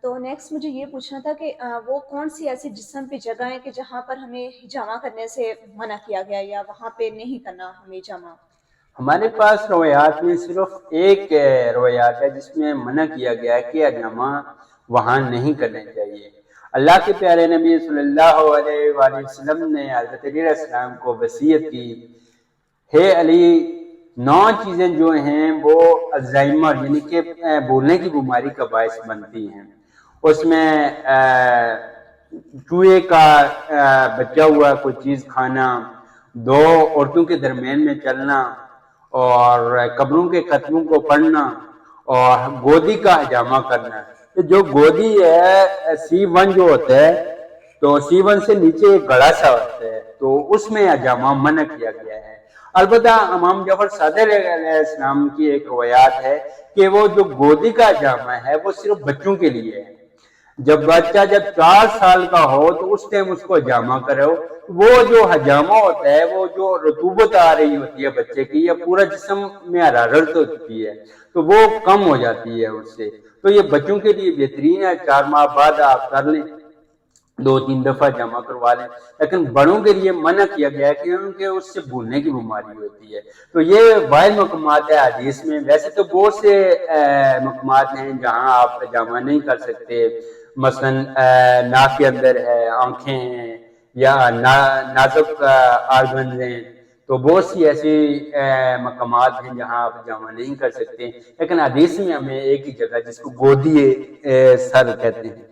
تو نیکسٹ مجھے یہ پوچھنا تھا کہ وہ کون سی ایسی جسم پہ جگہ ہے کہ جہاں پر ہمیں ہجامہ کرنے سے منع کیا گیا یا وہاں پہ نہیں کرنا ہمیں ہجامہ؟ ہمارے پاس روایات میں صرف ایک روایات ہے جس میں منع کیا گیا ہے کہ حجامہ وہاں نہیں کرنا چاہیے۔ اللہ کے پیارے نبی صلی اللہ علیہ وآلہ وسلم نے حضرت علی علیہ السلام کو وصیت کی، ہے علی، 9 چیزیں جو ہیں وہ الزائمر یعنی کہ بھولنے کی بیماری کا باعث بنتی ہیں۔ اس میں چوہے کا بچہ ہوا کوئی چیز کھانا، 2 عورتوں کے درمیان میں چلنا، اور قبروں کے خطبوں کو پڑھنا، اور گودی کا حجامہ کرنا۔ جو گودی ہے C1 جو ہوتا ہے، تو C1 سے نیچے ایک گڑا سا ہوتا ہے، تو اس میں حجامہ منع کیا گیا ہے۔ البتہ امام جعفر صادق علیہ السلام کی ایک روایات ہے کہ وہ جو گودی کا حجامہ ہے وہ صرف بچوں کے لیے ہے۔ جب بچہ 4 سال کا ہو تو اس ٹائم اس کو حجامہ کرو۔ وہ جو حجامہ ہوتا ہے وہ جو رطوبت آ رہی ہوتی ہے بچے کی یا پورا جسم میں حرارت ہوتی ہے تو وہ کم ہو جاتی ہے اس سے، تو یہ بچوں کے لیے بہترین ہے۔ 4 ماہ بعد آپ کر لیں، 2-3 دفعہ جمع کروا لیں، لیکن بڑوں کے لیے منع کیا گیا ہے کیونکہ اس سے بھولنے کی بیماری ہوتی ہے۔ تو یہ واحد مقامات ہے حدیث میں۔ ویسے تو بہت سے مقامات ہیں جہاں آپ جمع نہیں کر سکتے، مثلا ناک کے اندر ہے، آنکھیں ہیں، یا نازک آرگنز ہیں، تو بہت سی ایسی مقامات ہیں جہاں آپ جمع نہیں کر سکتے، لیکن حدیث میں ہمیں ایک ہی جگہ جس کو گودی سر کہتے ہیں